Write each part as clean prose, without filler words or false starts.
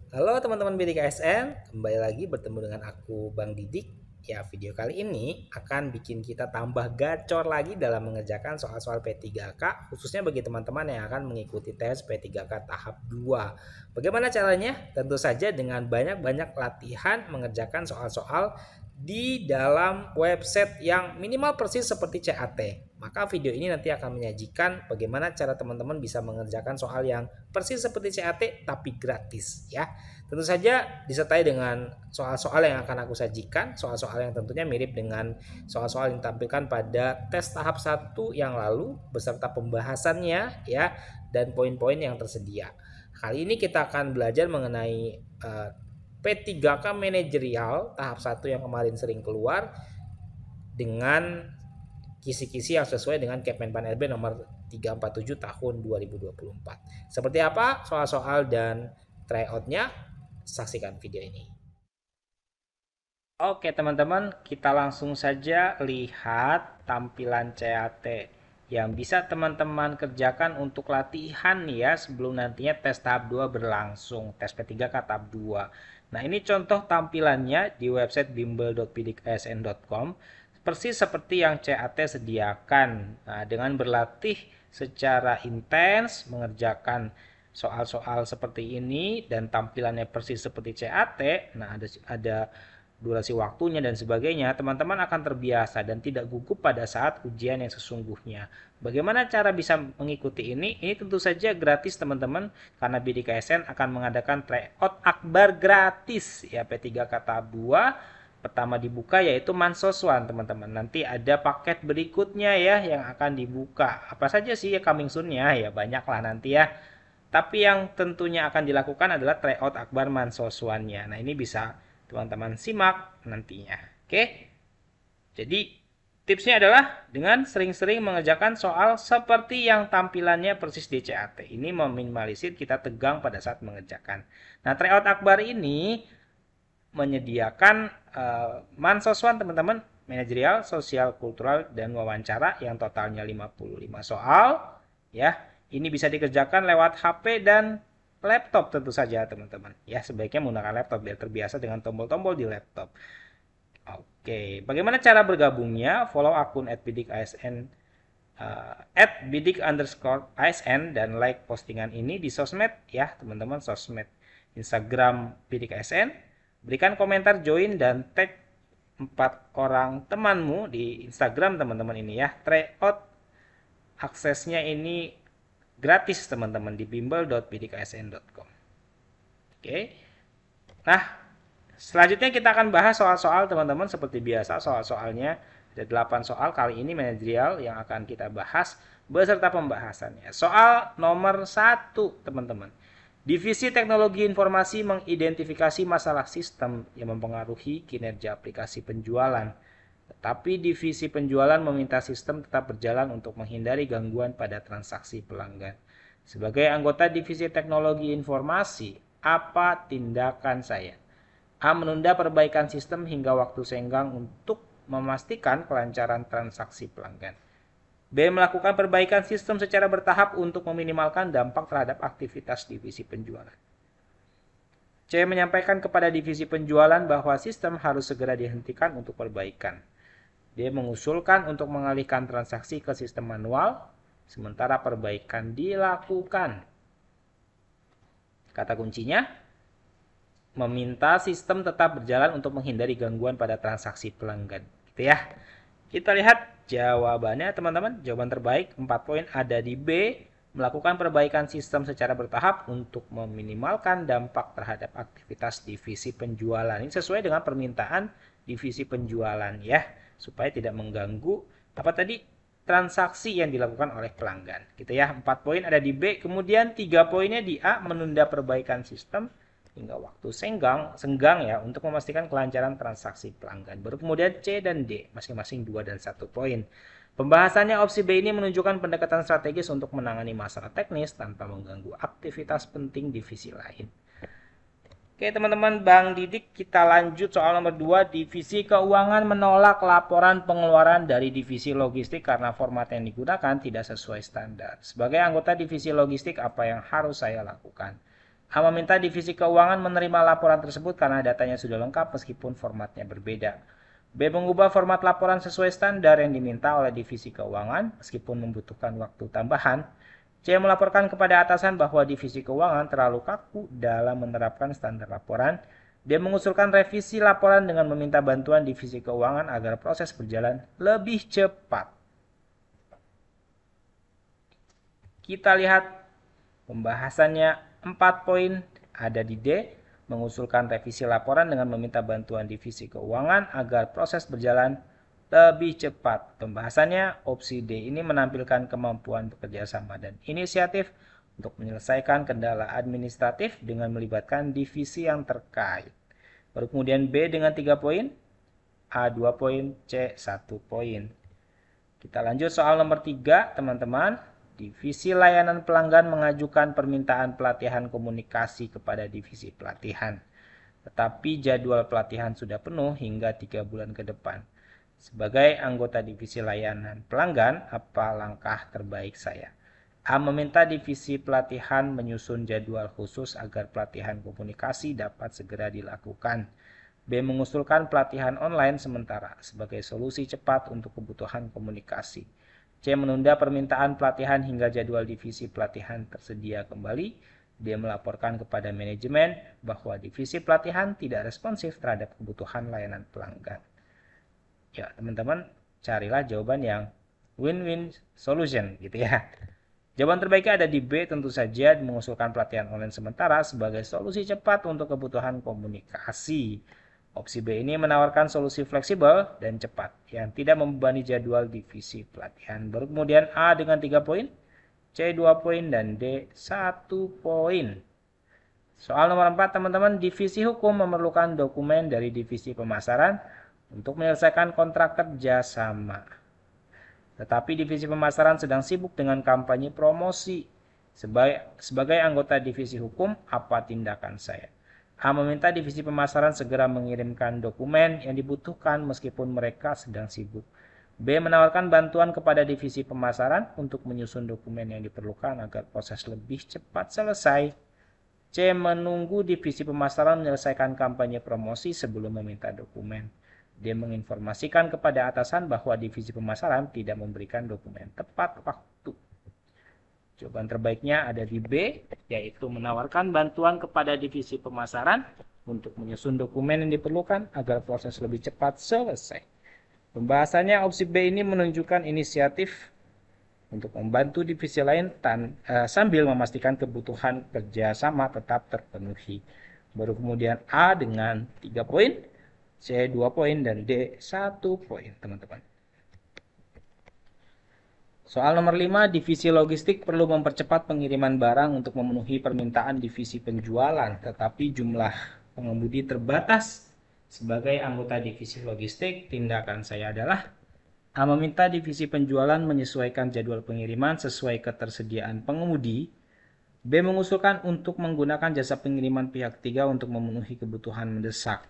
Halo teman-teman Bidik ASN, kembali lagi bertemu dengan aku Bang Didik. Ya, video kali ini akan bikin kita tambah gacor lagi dalam mengerjakan soal-soal P3K, khususnya bagi teman-teman yang akan mengikuti tes P3K tahap 2. Bagaimana caranya? Tentu saja dengan banyak-banyak latihan mengerjakan soal-soal di dalam website yang minimal persis seperti CAT. Maka video ini nanti akan menyajikan bagaimana cara teman-teman bisa mengerjakan soal yang persis seperti CAT tapi gratis ya. Tentu saja disertai dengan soal-soal yang akan aku sajikan, soal-soal yang tentunya mirip dengan soal-soal yang ditampilkan pada tes tahap 1 yang lalu beserta pembahasannya ya dan poin-poin yang tersedia. Kali ini kita akan belajar mengenai P3K manajerial tahap 1 yang kemarin sering keluar dengan kisi-kisi yang sesuai dengan Kemenpan RB nomor 347 tahun 2024. Seperti apa soal-soal dan tryoutnya? Saksikan video ini. Oke teman-teman, kita langsung saja lihat tampilan CAT yang bisa teman-teman kerjakan untuk latihan ya sebelum nantinya tes tahap 2 berlangsung, tes P3K tahap 2. Nah, ini contoh tampilannya di website bimbel.bidiksn.com persis seperti yang CAT sediakan. Nah, dengan berlatih secara intens mengerjakan soal-soal seperti ini dan tampilannya persis seperti CAT, nah ada durasi waktunya dan sebagainya, teman-teman akan terbiasa dan tidak gugup pada saat ujian yang sesungguhnya. Bagaimana cara bisa mengikuti ini? Ini tentu saja gratis teman-teman, karena BDKSN akan mengadakan tryout akbar gratis ya P3K tahap 2. Pertama dibuka yaitu Mansoswan teman-teman. Nanti ada paket berikutnya ya yang akan dibuka. Apa saja sih ya coming soon-nya? Ya banyak lah nanti ya. Tapi yang tentunya akan dilakukan adalah tryout akbar Mansoswan-nya. Nah, ini bisa teman-teman simak nantinya. Oke. Jadi tipsnya adalah dengan sering-sering mengerjakan soal seperti yang tampilannya persis di CAT. Ini meminimalisir kita tegang pada saat mengerjakan. Nah, tryout akbar ini menyediakan Mansoswan teman-teman, manajerial, sosial, kultural, dan wawancara yang totalnya 55 soal ya. Ini bisa dikerjakan lewat HP dan laptop tentu saja teman-teman. Ya, sebaiknya menggunakan laptop biar terbiasa dengan tombol-tombol di laptop. Oke, bagaimana cara bergabungnya? Follow akun @bidik_asn @bidik_asn dan like postingan ini di sosmed ya teman-teman, sosmed Instagram bidik ASN. Berikan komentar, join, dan tag 4 orang temanmu di Instagram teman-teman ini ya. Tryout aksesnya ini gratis teman-teman di bimbel.bidiksn.com. Oke. Nah, selanjutnya kita akan bahas soal-soal teman-teman seperti biasa. Soal-soalnya ada 8 soal kali ini manajerial yang akan kita bahas beserta pembahasannya. Soal nomor 1 teman-teman. Divisi Teknologi Informasi mengidentifikasi masalah sistem yang mempengaruhi kinerja aplikasi penjualan. Tetapi divisi penjualan meminta sistem tetap berjalan untuk menghindari gangguan pada transaksi pelanggan. Sebagai anggota divisi Teknologi Informasi, apa tindakan saya? A. Menunda perbaikan sistem hingga waktu senggang untuk memastikan kelancaran transaksi pelanggan. B. Melakukan perbaikan sistem secara bertahap untuk meminimalkan dampak terhadap aktivitas divisi penjualan. C. Menyampaikan kepada divisi penjualan bahwa sistem harus segera dihentikan untuk perbaikan. D. Mengusulkan untuk mengalihkan transaksi ke sistem manual, sementara perbaikan dilakukan. Kata kuncinya, meminta sistem tetap berjalan untuk menghindari gangguan pada transaksi pelanggan. Gitu ya. Kita lihat jawabannya teman-teman. Jawaban terbaik 4 poin ada di B. Melakukan perbaikan sistem secara bertahap untuk meminimalkan dampak terhadap aktivitas divisi penjualan. Ini sesuai dengan permintaan divisi penjualan ya. Supaya tidak mengganggu apa tadi transaksi yang dilakukan oleh pelanggan. Gitu ya. 4 poin ada di B. Kemudian 3 poinnya di A. Menunda perbaikan sistem hingga waktu senggang ya untuk memastikan kelancaran transaksi pelanggan. Baru kemudian C dan D masing-masing 2 dan 1 poin. Pembahasannya opsi B ini menunjukkan pendekatan strategis untuk menangani masalah teknis tanpa mengganggu aktivitas penting divisi lain. Oke teman-teman, Bang Didik kita lanjut soal nomor 2. Divisi keuangan menolak laporan pengeluaran dari divisi logistik karena format yang digunakan tidak sesuai standar. Sebagai anggota divisi logistik, apa yang harus saya lakukan? A meminta divisi keuangan menerima laporan tersebut karena datanya sudah lengkap meskipun formatnya berbeda. B mengubah format laporan sesuai standar yang diminta oleh divisi keuangan meskipun membutuhkan waktu tambahan. C melaporkan kepada atasan bahwa divisi keuangan terlalu kaku dalam menerapkan standar laporan. D mengusulkan revisi laporan dengan meminta bantuan divisi keuangan agar proses berjalan lebih cepat. Kita lihat pembahasannya 4 poin ada di D, mengusulkan revisi laporan dengan meminta bantuan divisi keuangan agar proses berjalan lebih cepat. Pembahasannya opsi D ini menampilkan kemampuan bekerja sama dan inisiatif untuk menyelesaikan kendala administratif dengan melibatkan divisi yang terkait. Baru kemudian B dengan 3 poin, A 2 poin, C 1 poin. Kita lanjut soal nomor 3, teman-teman. Divisi layanan pelanggan mengajukan permintaan pelatihan komunikasi kepada divisi pelatihan. Tetapi jadwal pelatihan sudah penuh hingga 3 bulan ke depan. Sebagai anggota divisi layanan pelanggan, apa langkah terbaik saya? A. Meminta divisi pelatihan menyusun jadwal khusus agar pelatihan komunikasi dapat segera dilakukan. B. Mengusulkan pelatihan online sementara sebagai solusi cepat untuk kebutuhan komunikasi. C. Menunda permintaan pelatihan hingga jadwal divisi pelatihan tersedia kembali. D. Melaporkan kepada manajemen bahwa divisi pelatihan tidak responsif terhadap kebutuhan layanan pelanggan. Ya, teman-teman, carilah jawaban yang win-win solution gitu ya. Jawaban terbaiknya ada di B, tentu saja mengusulkan pelatihan online sementara sebagai solusi cepat untuk kebutuhan komunikasi. Opsi B ini menawarkan solusi fleksibel dan cepat yang tidak membebani jadwal divisi pelatihan. Baru kemudian A dengan 3 poin, C 2 poin, dan D 1 poin. Soal nomor 4, teman-teman, divisi hukum memerlukan dokumen dari divisi pemasaran untuk menyelesaikan kontrak kerja sama. Tetapi divisi pemasaran sedang sibuk dengan kampanye promosi. Sebagai anggota divisi hukum, apa tindakan saya? A. Meminta divisi pemasaran segera mengirimkan dokumen yang dibutuhkan meskipun mereka sedang sibuk. B. Menawarkan bantuan kepada divisi pemasaran untuk menyusun dokumen yang diperlukan agar proses lebih cepat selesai. C. Menunggu divisi pemasaran menyelesaikan kampanye promosi sebelum meminta dokumen. D. Menginformasikan kepada atasan bahwa divisi pemasaran tidak memberikan dokumen tepat waktu. Jawaban terbaiknya ada di B, yaitu menawarkan bantuan kepada divisi pemasaran untuk menyusun dokumen yang diperlukan agar proses lebih cepat selesai. Pembahasannya opsi B ini menunjukkan inisiatif untuk membantu divisi lain sambil memastikan kebutuhan kerjasama tetap terpenuhi. Baru kemudian A dengan 3 poin, C 2 poin, dan D 1 poin, teman-teman. Soal nomor 5, divisi logistik perlu mempercepat pengiriman barang untuk memenuhi permintaan divisi penjualan, tetapi jumlah pengemudi terbatas. Sebagai anggota divisi logistik, tindakan saya adalah A. Meminta divisi penjualan menyesuaikan jadwal pengiriman sesuai ketersediaan pengemudi. B. Mengusulkan untuk menggunakan jasa pengiriman pihak ketiga untuk memenuhi kebutuhan mendesak.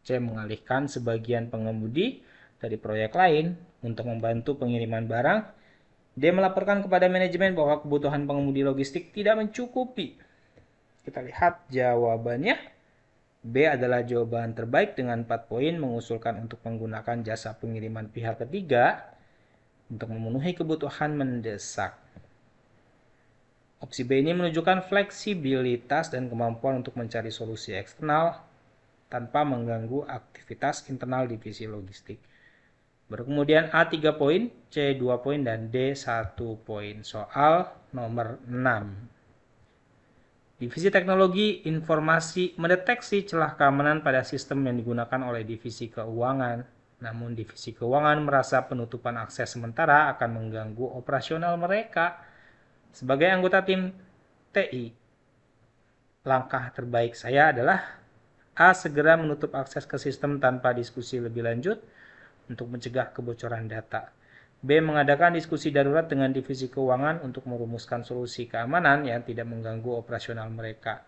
C. Mengalihkan sebagian pengemudi dari proyek lain untuk membantu pengiriman barang. D. Melaporkan kepada manajemen bahwa kebutuhan pengemudi logistik tidak mencukupi. Kita lihat jawabannya. B adalah jawaban terbaik dengan 4 poin, mengusulkan untuk menggunakan jasa pengiriman pihak ketiga untuk memenuhi kebutuhan mendesak. Opsi B ini menunjukkan fleksibilitas dan kemampuan untuk mencari solusi eksternal tanpa mengganggu aktivitas internal divisi logistik. Baru kemudian A 3 poin, C 2 poin, dan D 1 poin. Soal nomor 6. Divisi teknologi informasi mendeteksi celah keamanan pada sistem yang digunakan oleh divisi keuangan. Namun divisi keuangan merasa penutupan akses sementara akan mengganggu operasional mereka. Sebagai anggota tim TI, langkah terbaik saya adalah A. Segera menutup akses ke sistem tanpa diskusi lebih lanjut untuk mencegah kebocoran data. B. Mengadakan diskusi darurat dengan divisi keuangan untuk merumuskan solusi keamanan yang tidak mengganggu operasional mereka.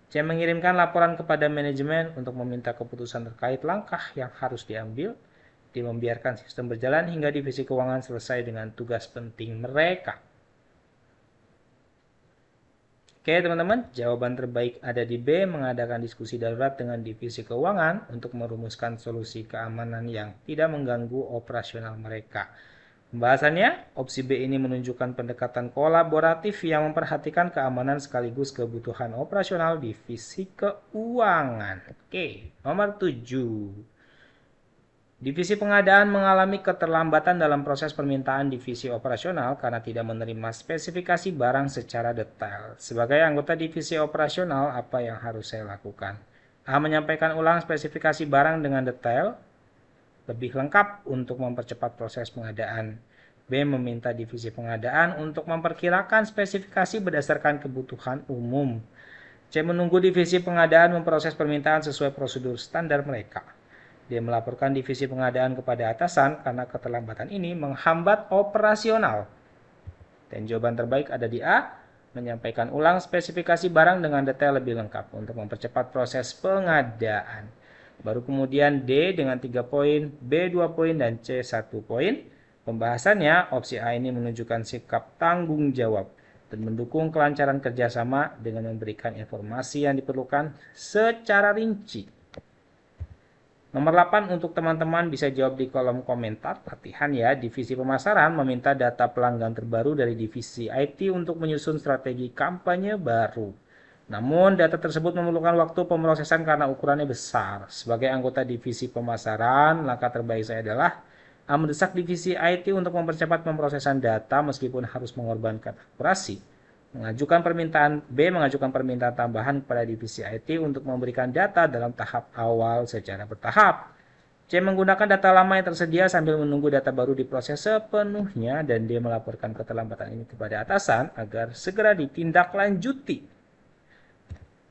C. Mengirimkan laporan kepada manajemen untuk meminta keputusan terkait langkah yang harus diambil. D. Membiarkan sistem berjalan hingga divisi keuangan selesai dengan tugas penting mereka. Oke teman-teman, jawaban terbaik ada di B, mengadakan diskusi darurat dengan divisi keuangan untuk merumuskan solusi keamanan yang tidak mengganggu operasional mereka. Pembahasannya, opsi B ini menunjukkan pendekatan kolaboratif yang memperhatikan keamanan sekaligus kebutuhan operasional divisi keuangan. Oke, nomor 7. Divisi pengadaan mengalami keterlambatan dalam proses permintaan divisi operasional karena tidak menerima spesifikasi barang secara detail. Sebagai anggota divisi operasional, apa yang harus saya lakukan? A. Menyampaikan ulang spesifikasi barang dengan detail, lebih lengkap untuk mempercepat proses pengadaan. B. Meminta divisi pengadaan untuk memperkirakan spesifikasi berdasarkan kebutuhan umum. C. Menunggu divisi pengadaan memproses permintaan sesuai prosedur standar mereka. Dia melaporkan divisi pengadaan kepada atasan karena keterlambatan ini menghambat operasional. Dan jawaban terbaik ada di A, menyampaikan ulang spesifikasi barang dengan detail lebih lengkap untuk mempercepat proses pengadaan. Baru kemudian D dengan 3 poin, B 2 poin, dan C 1 poin. Pembahasannya, opsi A ini menunjukkan sikap tanggung jawab dan mendukung kelancaran kerjasama dengan memberikan informasi yang diperlukan secara rinci. Nomor 8 untuk teman-teman bisa jawab di kolom komentar. Latihan ya, divisi pemasaran meminta data pelanggan terbaru dari divisi IT untuk menyusun strategi kampanye baru. Namun data tersebut memerlukan waktu pemrosesan karena ukurannya besar. Sebagai anggota divisi pemasaran, langkah terbaik saya adalah A. Mendesak divisi IT untuk mempercepat pemrosesan data meskipun harus mengorbankan akurasi. Mengajukan permintaan tambahan kepada divisi IT untuk memberikan data dalam tahap awal secara bertahap. C. Menggunakan data lama yang tersedia sambil menunggu data baru diproses sepenuhnya, dan D. Melaporkan keterlambatan ini kepada atasan agar segera ditindaklanjuti.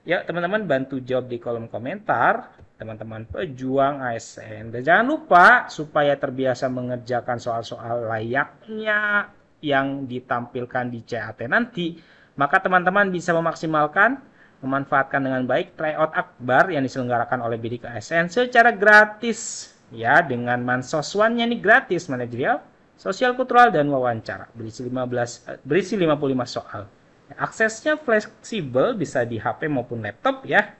Ya, teman-teman bantu jawab di kolom komentar, teman-teman pejuang ASN. Dan jangan lupa supaya terbiasa mengerjakan soal-soal layaknya yang ditampilkan di CAT nanti, maka teman-teman bisa memanfaatkan dengan baik tryout akbar yang diselenggarakan oleh Bidik ASN secara gratis ya, dengan mansoswannya nih gratis, manajerial, sosial kultural, dan wawancara, berisi 55 soal. Aksesnya fleksibel, bisa di HP maupun laptop ya,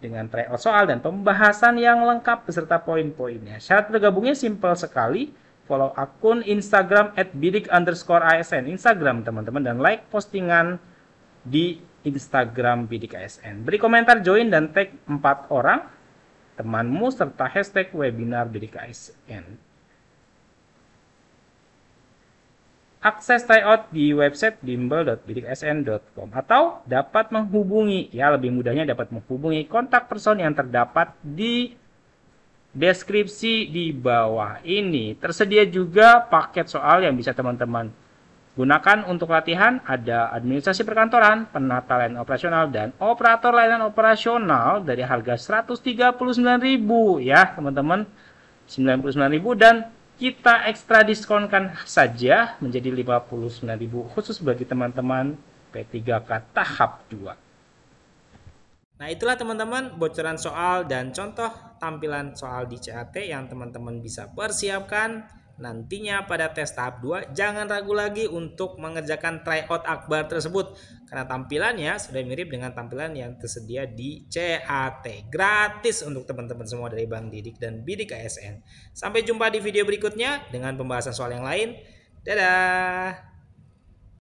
dengan tryout soal dan pembahasan yang lengkap beserta poin-poinnya. Syarat bergabungnya simpel sekali. Follow akun Instagram @bidik_ASN Instagram teman-teman, dan like postingan di Instagram Bidik ASN. Beri komentar, join, dan tag 4 orang temanmu serta hashtag webinar Bidik ASN. Akses tryout di website bimbel.bidiksn.com atau dapat menghubungi, ya lebih mudahnya dapat menghubungi kontak person yang terdapat di deskripsi di bawah ini. Tersedia juga paket soal yang bisa teman-teman gunakan untuk latihan. Ada administrasi perkantoran, penata layanan operasional, dan operator layanan operasional dari harga 139.000 ya teman-teman, 99.000, dan kita ekstra diskonkan saja menjadi 59.000 khusus bagi teman-teman P3K tahap 2. Nah, itulah teman-teman bocoran soal dan contoh tampilan soal di CAT yang teman-teman bisa persiapkan nantinya pada tes tahap 2. Jangan ragu lagi untuk mengerjakan tryout akbar tersebut karena tampilannya sudah mirip dengan tampilan yang tersedia di CAT. Gratis untuk teman-teman semua dari Bang Didik dan Bidik ASN. Sampai jumpa di video berikutnya dengan pembahasan soal yang lain. Dadah!